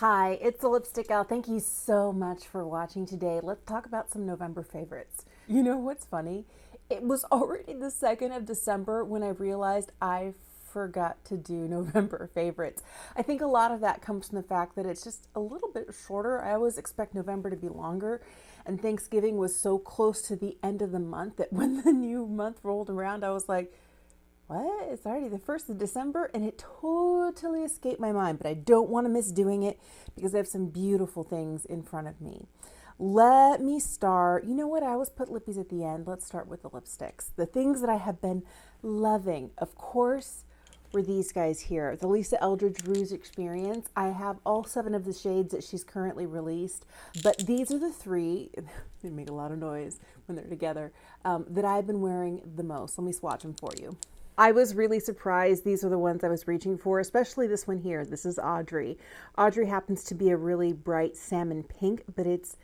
Hi, it's the Lipstick Gal. Thank you so much for watching today. Let's talk about some November favorites. You know what's funny? It was already the 2nd of December when I realized I forgot to do November favorites. I think a lot of that comes from the fact that it's just a little bit shorter. I always expect November to be longer, and Thanksgiving was so close to the end of the month that when the new month rolled around, I was like, what? It's already the 1st of December, and it totally escaped my mind, but I don't want to miss doing it because I have some beautiful things in front of me. Let me start. You know what? I always put lippies at the end. Let's start with the lipsticks. The things that I have been loving, of course, were these guys here. The Lisa Eldridge Rouge Experience. I have all 7 of the shades that she's currently released, but these are the 3, they make a lot of noise when they're together, that I've been wearing the most. Let me swatch them for you. I was really surprised. These are the ones I was reaching for, especially this one here. This is Audrey. Audrey happens to be a really bright salmon pink, but it's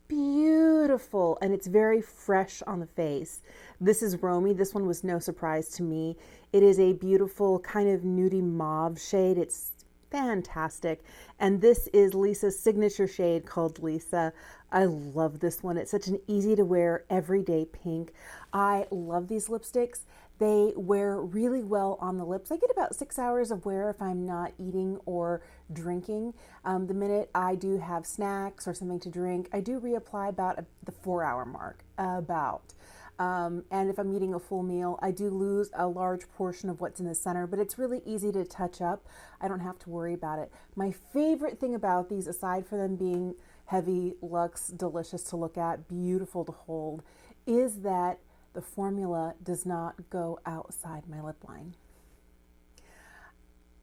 beautiful and it's very fresh on the face. This is Romy. This one was no surprise to me. It is a beautiful kind of nudie mauve shade. It's fantastic. And this is Lisa's signature shade called Lisa. I love this one. It's such an easy to wear everyday pink. I love these lipsticks. They wear really well on the lips. I get about 6 hours of wear if I'm not eating or drinking. The minute I do have snacks or something to drink, I do reapply about the 4-hour mark, about. And if I'm eating a full meal, I do lose a large portion of what's in the center, but it's really easy to touch up. I don't have to worry about it. My favorite thing about these, aside from them being heavy, luxe, delicious to look at, beautiful to hold, is that the formula does not go outside my lip line.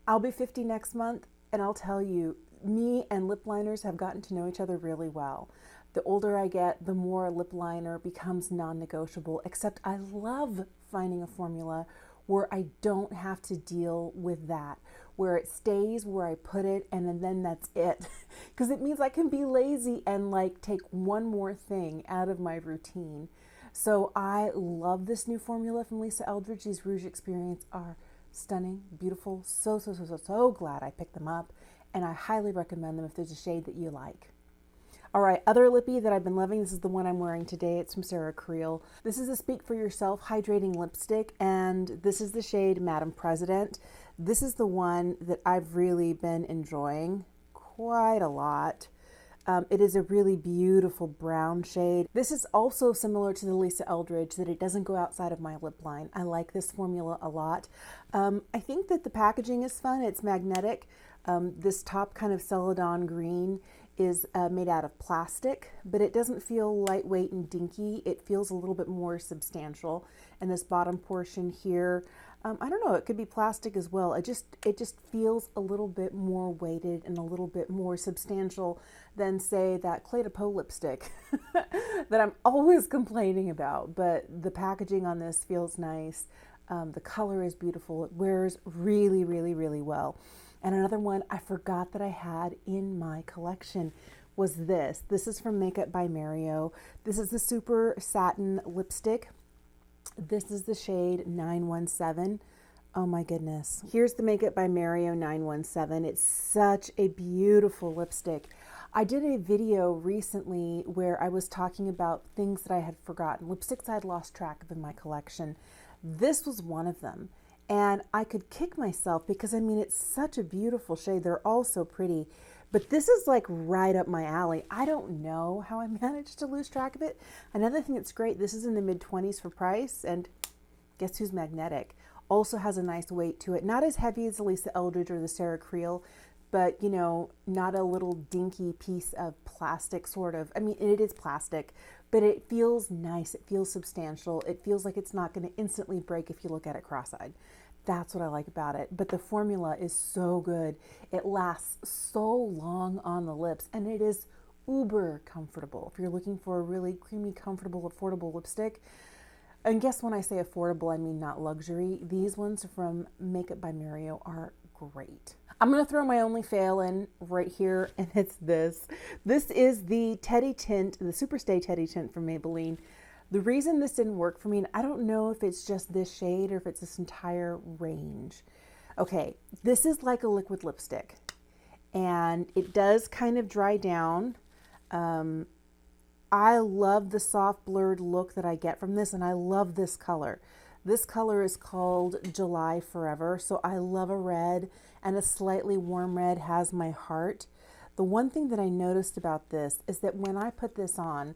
I'll be 50 next month, and I'll tell you, me and lip liners have gotten to know each other really well. The older I get, the more lip liner becomes non-negotiable, except I love finding a formula where I don't have to deal with that, where it stays where I put it and then that's it. Because it means I can be lazy and like take one more thing out of my routine. So I love this new formula from Lisa Eldridge. These Rouge Experience are stunning, beautiful. So glad I picked them up, and I highly recommend them if there's a shade that you like. All right, other lippy that I've been loving, this is the one I'm wearing today. It's from Sarah Creel. This is a Speak for Yourself hydrating lipstick, and this is the shade Madam President. This is the one that I've really been enjoying quite a lot. It is a really beautiful brown shade. This is also similar to the Lisa Eldridge, that it doesn't go outside of my lip line. I like this formula a lot. I think that the packaging is fun. It's magnetic. This top kind of celadon green is made out of plastic, but it doesn't feel lightweight and dinky. It feels a little bit more substantial. And this bottom portion here, I don't know, it could be plastic as well. It just feels a little bit more weighted and a little bit more substantial than, say, that Clé de Peau lipstick that I'm always complaining about. But the packaging on this feels nice. The color is beautiful. It wears really, really, really well. And another one I forgot that I had in my collection was this. This is from Makeup by Mario. This is the Super Satin Lipstick. This is the shade 917. Oh my goodness. Here's the Makeup by Mario 917. It's such a beautiful lipstick. I did a video recently where I was talking about things that I had forgotten, lipsticks I had lost track of in my collection. This was one of them. And I could kick myself because, I mean, it's such a beautiful shade. They're all so pretty. But this is like right up my alley. I don't know how I managed to lose track of it. Another thing that's great, this is in the mid-20s for price. And guess who's magnetic? Also has a nice weight to it. Not as heavy as the Lisa Eldridge or the Sarah Creel, but, you know, not a little dinky piece of plastic sort of. I mean, it is plastic, but it feels nice. It feels substantial. It feels like it's not going to instantly break if you look at it cross-eyed. That's what I like about it. But the formula is so good. It lasts so long on the lips, and it is uber comfortable. If you're looking for a really creamy, comfortable, affordable lipstick, and guess when I say affordable, I mean not luxury. These ones from Makeup by Mario are great. I'm going to throw my only fail in right here, and it's this. This is the Teddy Tint, the Superstay Teddy Tint from Maybelline. The reason this didn't work for me, and I don't know if it's just this shade or if it's this entire range. Okay, this is like a liquid lipstick. and it does kind of dry down. I love the soft blurred look that I get from this, and I love this color. This color is called July Forever, so I love a red, and a slightly warm red has my heart. The one thing that I noticed about this is that when I put this on,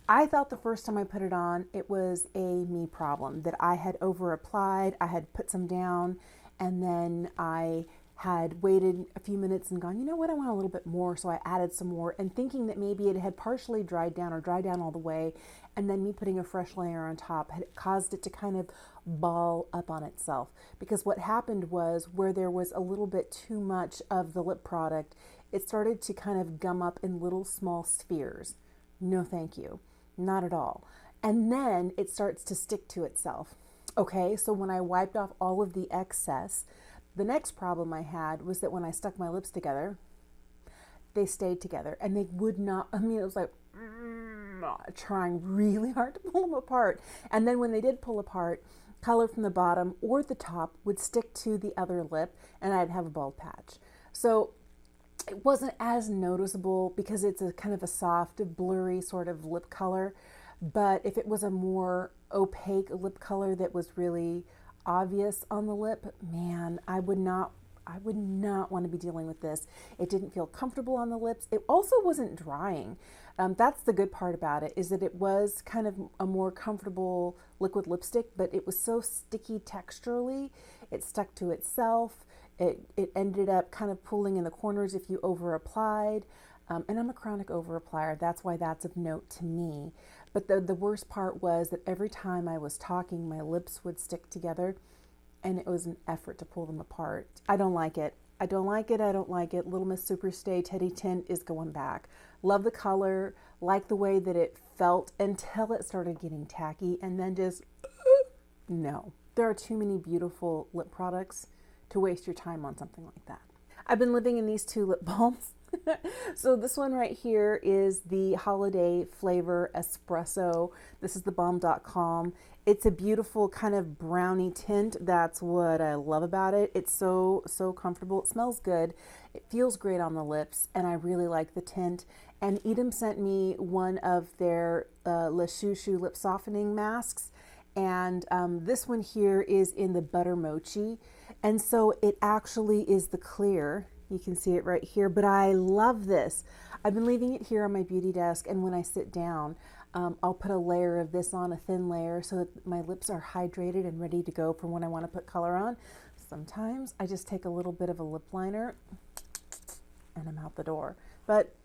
I thought the first time I put it on, it was a me problem, that I had over applied, I had put some down, and then I had waited a few minutes and gone, you know what, I want a little bit more. So I added some more, and thinking that maybe it had partially dried down or dried down all the way, and then me putting a fresh layer on top had caused it to kind of ball up on itself. Because what happened was, where there was a little bit too much of the lip product, it started to kind of gum up in little small spheres. No, thank you. Not at all. And then it starts to stick to itself. Okay, so when I wiped off all of the excess, the next problem I had was that when I stuck my lips together, they stayed together and they would not, I mean, it was like trying really hard to pull them apart. And then when they did pull apart, color from the bottom or the top would stick to the other lip and I'd have a bald patch. So it wasn't as noticeable because it's a kind of a soft, blurry sort of lip color. But if it was a more opaque lip color that was really obvious on the lip, man, I would not want to be dealing with this. It didn't feel comfortable on the lips. It also wasn't drying. That's the good part about it, is that it was kind of a more comfortable liquid lipstick, but it was so sticky texturally. It stuck to itself. It ended up kind of pulling in the corners if you over applied. And I'm a chronic over applier. That's why that's of note to me. But the worst part was that every time I was talking, my lips would stick together and it was an effort to pull them apart. I don't like it. I don't like it. I don't like it. Little Miss Superstay Teddy Tint is going back. Love the color, like the way that it felt until it started getting tacky, and then just, no. There are too many beautiful lip products to waste your time on something like that. I've been living in these two lip balms. So this one right here is the Holiday Flavor Espresso. This is the balm.com. It's a beautiful kind of brownie tint. That's what I love about it. It's so comfortable. It smells good. It feels great on the lips, and I really like the tint. And Edam sent me one of their Le Chou Chou lip softening masks. And this one here is in the Butter Mochi. And so it actually is the clear. You can see it right here, but I love this. I've been leaving it here on my beauty desk, and when I sit down, I'll put a layer of this on, a thin layer, so that my lips are hydrated and ready to go for when I want to put color on. Sometimes I just take a little bit of a lip liner and I'm out the door. But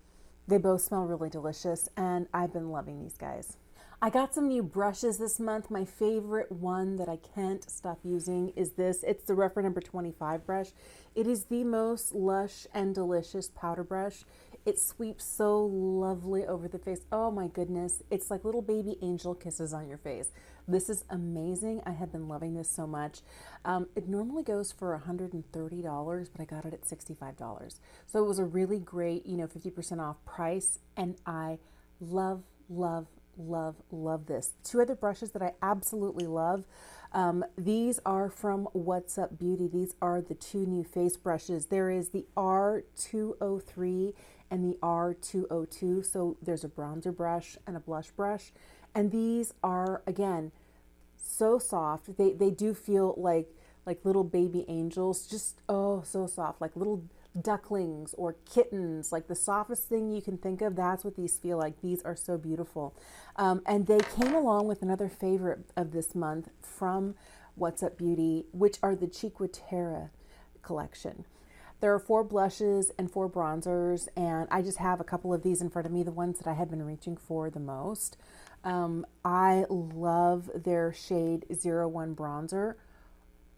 they both smell really delicious, and I've been loving these guys. I got some new brushes this month. My favorite one that I can't stop using is this. It's the Refer number 25 brush. It is the most lush and delicious powder brush. It sweeps so lovely over the face. Oh my goodness. It's like little baby angel kisses on your face. This is amazing. I have been loving this so much. It normally goes for $130, but I got it at $65. So it was a really great, 50% off price. And I love this. Two other brushes that I absolutely love. These are from What's Up Beauty. These are the two new face brushes. There is the R203 and the R202. So there's a bronzer brush and a blush brush. And these are, again, so soft. They do feel like little baby angels, just so soft, like little ducklings or kittens, like the softest thing you can think of. That's what these feel like. These are so beautiful. And they came along with another favorite of this month from What's Up Beauty, which are the Cheeque Tarre collection. There are 4 blushes and 4 bronzers, and I just have a couple of these in front of me, the ones that I have been reaching for the most. I love their shade 01 bronzer.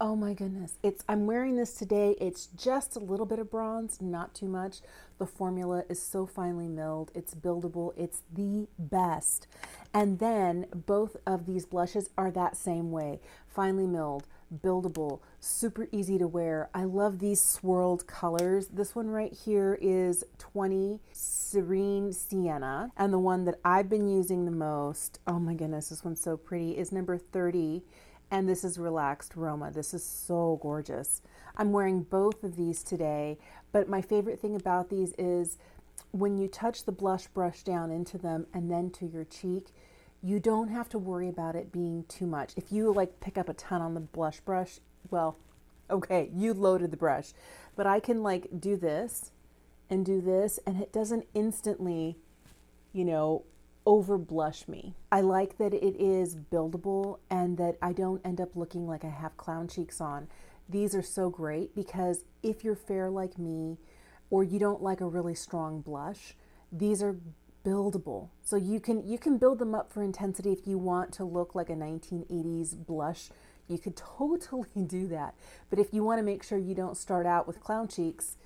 Oh my goodness. I'm wearing this today. It's just a little bit of bronze, not too much. The formula is so finely milled. It's buildable. It's the best. And then both of these blushes are that same way. Finely milled, buildable, super easy to wear. I love these swirled colors. This one right here is 20 Serene Sienna. And the one that I've been using the most, oh my goodness, this one's so pretty, is number 30. And this is Relaxed Roma. This is so gorgeous. I'm wearing both of these today, But my favorite thing about these is when you touch the blush brush down into them and then to your cheek, you don't have to worry about it being too much. If you like pick up a ton on the blush brush, well, okay, you loaded the brush. But I can like do this, and it doesn't instantly, you know, over blush me. I like that it is buildable and that I don't end up looking like I have clown cheeks on. These are so great because if you're fair like me or you don't like a really strong blush, these are buildable. So you can build them up for intensity if you want to look like a 1980s blush. You could totally do that. But if you want to make sure you don't start out with clown cheeks,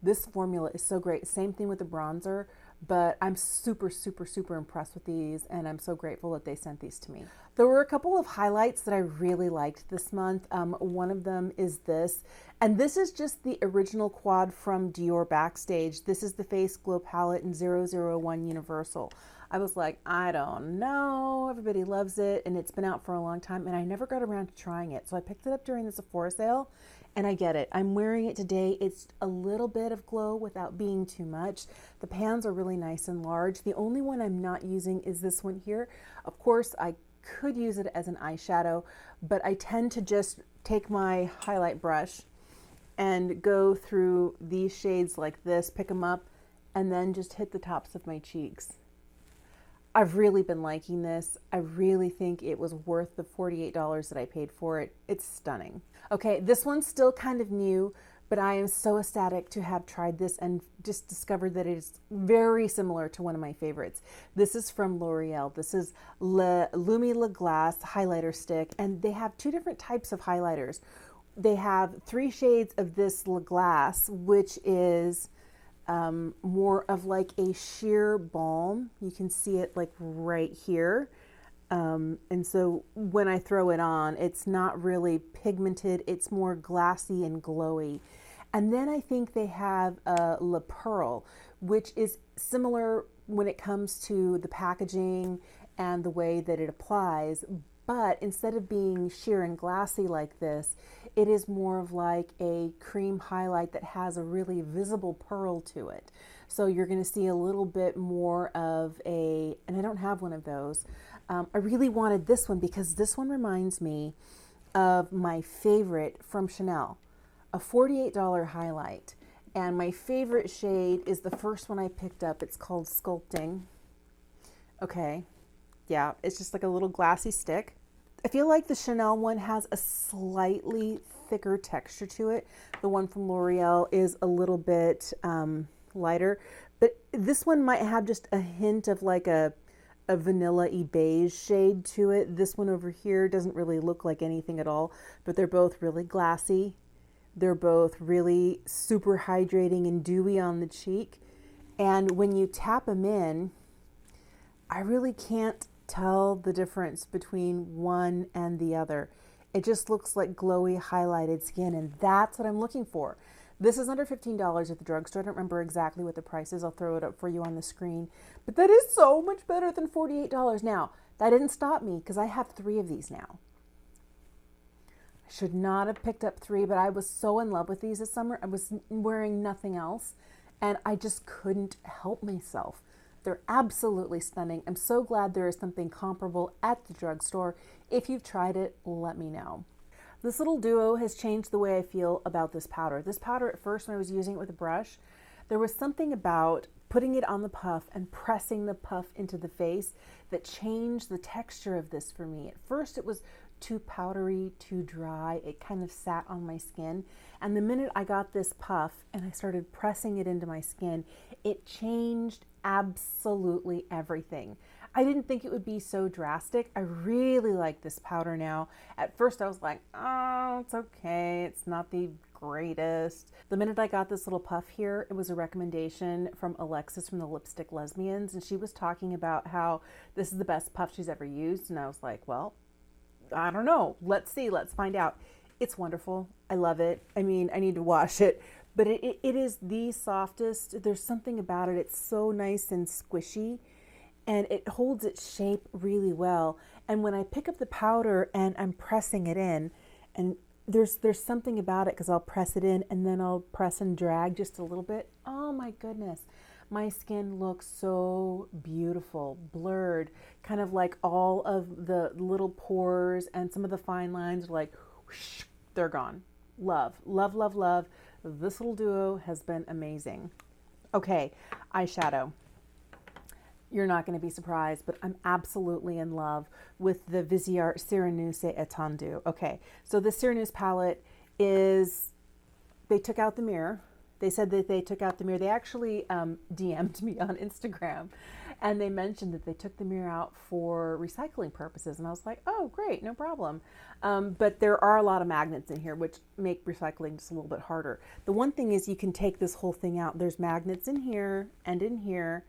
this formula is so great. Same thing with the bronzer, but I'm super, super, super impressed with these, and I'm so grateful that they sent these to me. There were a couple of highlights that I really liked this month. One of them is this, and this is just the original quad from Dior Backstage. This is the Face Glow Palette in 001 Universal. I was like, I don't know, everybody loves it, and it's been out for a long time, and I never got around to trying it. So I picked it up during the Sephora sale, and I get it. I'm wearing it today. It's a little bit of glow without being too much. The pans are really nice and large. The only one I'm not using is this one here. Of course, I could use it as an eyeshadow, but I tend to just take my highlight brush and go through these shades like this, pick them up, and then just hit the tops of my cheeks. I've really been liking this. I really think it was worth the $48 that I paid for it. It's stunning. Okay, this one's still kind of new, but I am so ecstatic to have tried this and just discovered that it is very similar to one of my favorites. This is from L'Oreal. This is Lumi La Glace highlighter stick, and they have two different types of highlighters. They have 3 shades of this La Glace, which is more of like a sheer balm. You can see it like right here. And so when I throw it on, it's not really pigmented. It's more glassy and glowy. And then I think they have La Pearl, which is similar when it comes to the packaging and the way that it applies. But instead of being sheer and glassy like this, it is more of like a cream highlight that has a really visible pearl to it. So you're going to see a little bit more of a, and I don't have one of those. I really wanted this one because this one reminds me of my favorite from Chanel, a $48 highlight. And my favorite shade is the first one I picked up. It's called Sculpting. Okay. Yeah, it's just like a little glassy stick. I feel like the Chanel one has a slightly thicker texture to it. The one from L'Oreal is a little bit lighter, but this one might have just a hint of like a vanilla-y beige shade to it. This one over here doesn't really look like anything at all, but they're both really glassy. They're both really super hydrating and dewy on the cheek. And when you tap them in, I really can't tell the difference between one and the other. It just looks like glowy highlighted skin, and that's what I'm looking for. This is under $15 at the drugstore. I don't remember exactly what the price is. I'll throw it up for you on the screen. But that is so much better than $48. Now, that didn't stop me because I have 3 of these now. I should not have picked up 3, but I was so in love with these this summer. I was wearing nothing else, and I just couldn't help myself. They're absolutely stunning. I'm so glad there is something comparable at the drugstore. If you've tried it, let me know. This little duo has changed the way I feel about this powder. This powder at first, when I was using it with a brush, there was something about putting it on the puff and pressing the puff into the face that changed the texture of this for me. At first, it was too powdery, too dry. It kind of sat on my skin. And the minute I got this puff and I started pressing it into my skin, it changed absolutely everything. I didn't think it would be so drastic. I really like this powder now. At first I was like, oh, it's okay. It's not the greatest. The minute I got this little puff here, it was a recommendation from Alexis from the Lipstick Lesbians. And she was talking about how this is the best puff she's ever used. And I was like, well, I don't know. Let's see. Let's find out. It's wonderful. I love it. I mean, I need to wash it. But it is the softest. There's something about it. It's so nice and squishy. And it holds its shape really well. And when I pick up the powder and I'm pressing it in, and there's something about it because I'll press it in and then I'll press and drag just a little bit. Oh my goodness. My skin looks so beautiful, blurred, kind of like all of the little pores and some of the fine lines are like, whoosh, they're gone. Love, love, love, love. This little duo has been amazing. Okay, eyeshadow. You're not going to be surprised, but I'm absolutely in love with the Viseart Serenuse Étendue. Okay, so the Serenuse palette is, they took out the mirror. They said that they took out the mirror. They actually DM'd me on Instagram and they mentioned that they took the mirror out for recycling purposes. And I was like, oh, great, no problem. But there are a lot of magnets in here, which make recycling just a little bit harder. The one thing is you can take this whole thing out. There's magnets in here and in here,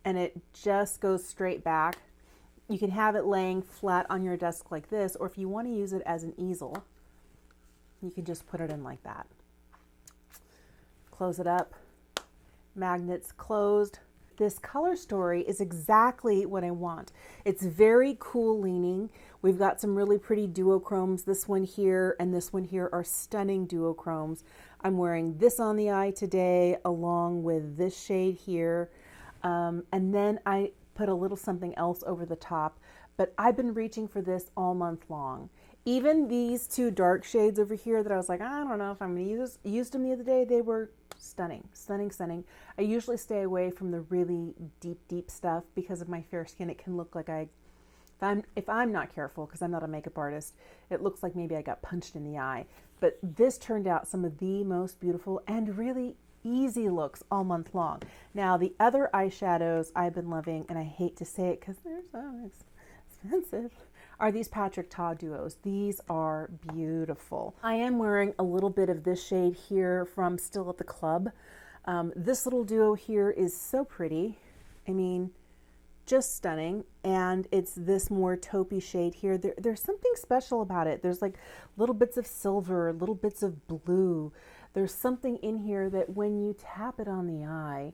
and it just goes straight back. You can have it laying flat on your desk like this, or if you want to use it as an easel, you can just put it in like that. Close it up, magnets closed. This color story is exactly what I want. It's very cool leaning. We've got some really pretty duochromes. This one here and this one here are stunning duochromes. I'm wearing this on the eye today along with this shade here. And then I put a little something else over the top, but I've been reaching for this all month long. Even these two dark shades over here that I was like, I don't know if I'm going to use them the other day, they were stunning, stunning, stunning. I usually stay away from the really deep, deep stuff because of my fair skin. It can look like if I'm not careful, because I'm not a makeup artist, it looks like maybe I got punched in the eye. But this turned out some of the most beautiful and really easy looks all month long. Now, the other eyeshadows I've been loving, and I hate to say it because they're so expensive, are these Patrick Ta duos. These are beautiful. I am wearing a little bit of this shade here from Still at the Club. This little duo here is so pretty. I mean, just stunning. And it's this more taupey shade here. There's something special about it. There's like little bits of silver, little bits of blue. There's something in here that when you tap it on the eye,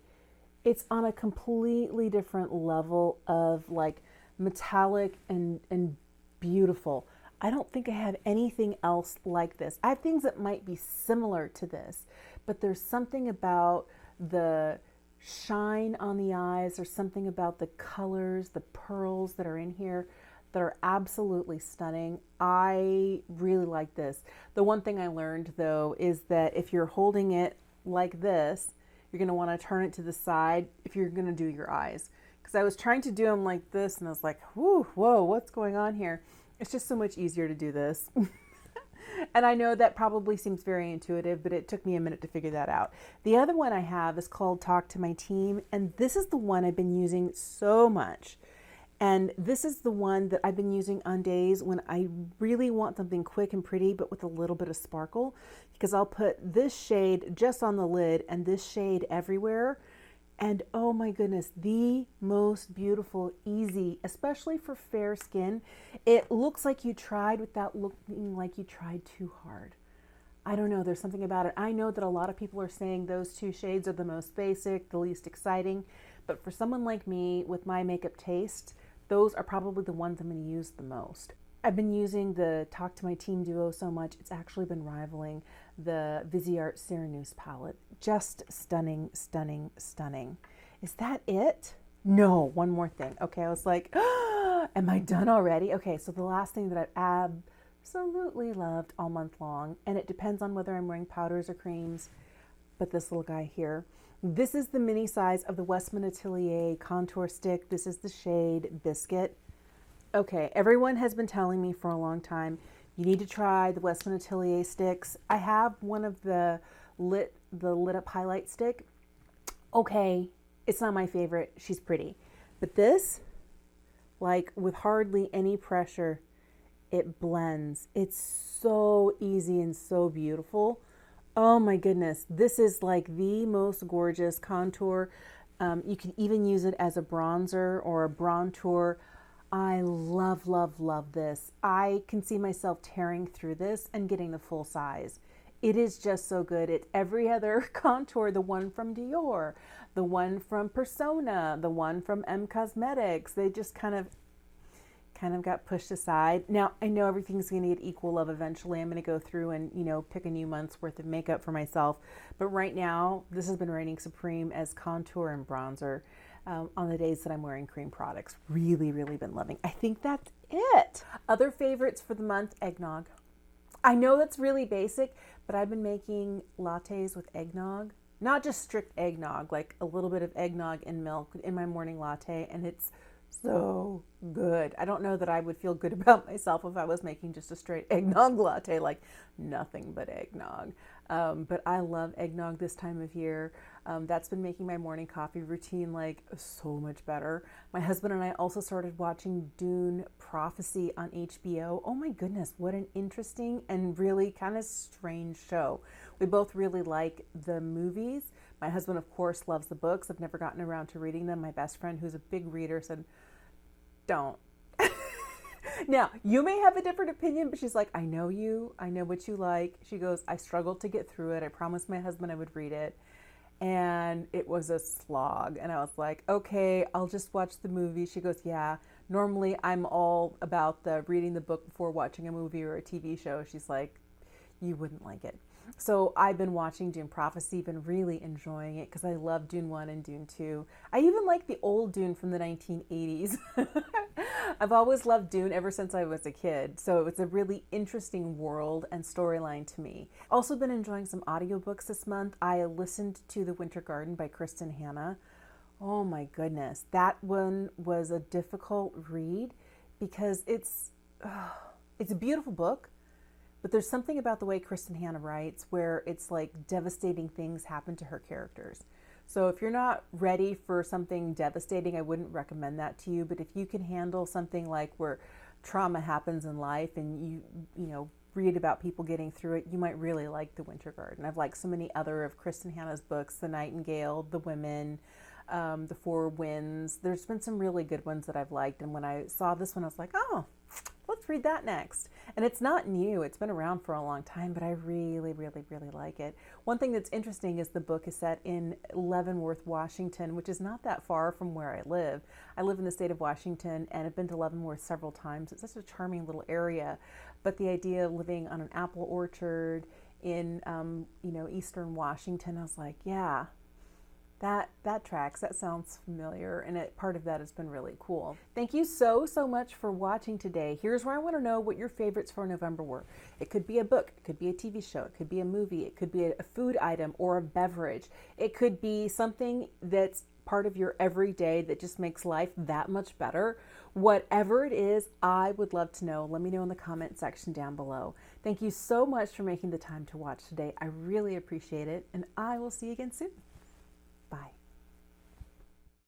it's on a completely different level of like metallic and beautiful. I don't think I have anything else like this. I have things that might be similar to this, but there's something about the shine on the eyes. There's something about the colors, the pearls that are in here that are absolutely stunning. I really like this. The one thing I learned though is that if you're holding it like this, you're going to want to turn it to the side if you're going to do your eyes. Because I was trying to do them like this and I was like, whoa, what's going on here? It's just so much easier to do this. And I know that probably seems very intuitive, but it took me a minute to figure that out. The other one I have is called Talk to My Team, and this is the one I've been using so much. And this is the one that I've been using on days when I really want something quick and pretty, but with a little bit of sparkle, because I'll put this shade just on the lid and this shade everywhere. And oh my goodness, the most beautiful, easy, especially for fair skin. It looks like you tried without looking like you tried too hard. I don't know, there's something about it. I know that a lot of people are saying those two shades are the most basic, the least exciting, but for someone like me with my makeup taste, those are probably the ones I'm going to use the most. I've been using the Talk to My Team duo so much, it's actually been rivaling the Viseart Serenuse palette. Just stunning, stunning, stunning. Is that it? No, one more thing. Okay, I was like, am I done already? Okay, so the last thing that I've absolutely loved all month long, and it depends on whether I'm wearing powders or creams, but this little guy here. This is the mini size of the Westman Atelier contour stick. This is the shade Biscuit. Okay, everyone has been telling me for a long time, you need to try the Westman Atelier sticks. I have one of the lit up highlight stick. Okay, it's not my favorite. She's pretty. But this, like with hardly any pressure, it blends. It's so easy and so beautiful. Oh my goodness, this is like the most gorgeous contour. You can even use it as a bronzer or a bronzer. I love, love, love this. I can see myself tearing through this and getting the full size. It is just so good. It's every other contour, the one from Dior, the one from Persona, the one from M Cosmetics. They just kind of kind of got pushed aside. Now, I know everything's going to get equal love eventually. I'm going to go through and, pick a new month's worth of makeup for myself. But right now, this has been reigning supreme as contour and bronzer on the days that I'm wearing cream products. Really, really been loving. I think that's it. Other favorites for the month, eggnog. I know that's really basic, but I've been making lattes with eggnog. Not just strict eggnog, like a little bit of eggnog and milk in my morning latte, and it's so good. I don't know that I would feel good about myself if I was making just a straight eggnog latte, like nothing but eggnog. But I love eggnog this time of year. That's been making my morning coffee routine like so much better. My husband and I also started watching Dune Prophecy on HBO. Oh my goodness, what an interesting and really kind of strange show. We both really like the movies. My husband, of course, loves the books. I've never gotten around to reading them. My best friend, who's a big reader, said, don't. Now, you may have a different opinion, but she's like, I know you. I know what you like. She goes, I struggled to get through it. I promised my husband I would read it. And it was a slog. And I was like, okay, I'll just watch the movie. She goes, yeah, normally I'm all about the reading the book before watching a movie or a TV show. She's like, you wouldn't like it. So I've been watching Dune Prophecy, been really enjoying it because I love Dune 1 and Dune 2. I even like the old Dune from the 1980s. I've always loved Dune ever since I was a kid, so it's a really interesting world and storyline to me. Also been enjoying some audiobooks this month. I listened to The Winter Garden by Kristen Hanna. Oh my goodness, that one was a difficult read because it's a beautiful book. But there's something about the way Kristen Hanna writes where it's like devastating things happen to her characters. So if you're not ready for something devastating, I wouldn't recommend that to you. But if you can handle something like where trauma happens in life and you read about people getting through it, you might really like The Winter Garden. I've liked so many other of Kristen Hanna's books, The Nightingale, The Women, The Four Winds. There's been some really good ones that I've liked. And when I saw this one, I was like, oh, let's read that next. And it's not new. It's been around for a long time, but I really, really, really like it. One thing that's interesting is the book is set in Leavenworth, Washington, which is not that far from where I live. I live in the state of Washington and I've been to Leavenworth several times. It's such a charming little area. But the idea of living on an apple orchard in, eastern Washington, I was like, yeah, that tracks. That sounds familiar, and part of that has been really cool. Thank you so much for watching today. Here's where I want to know what your favorites for November were. It could be a book, it could be a TV show, it could be a movie, it could be a food item or a beverage. It could be something that's part of your everyday that just makes life that much better. Whatever it is, I would love to know. Let me know in the comment section down below. Thank you so much for making the time to watch today. I really appreciate it, and I will see you again soon.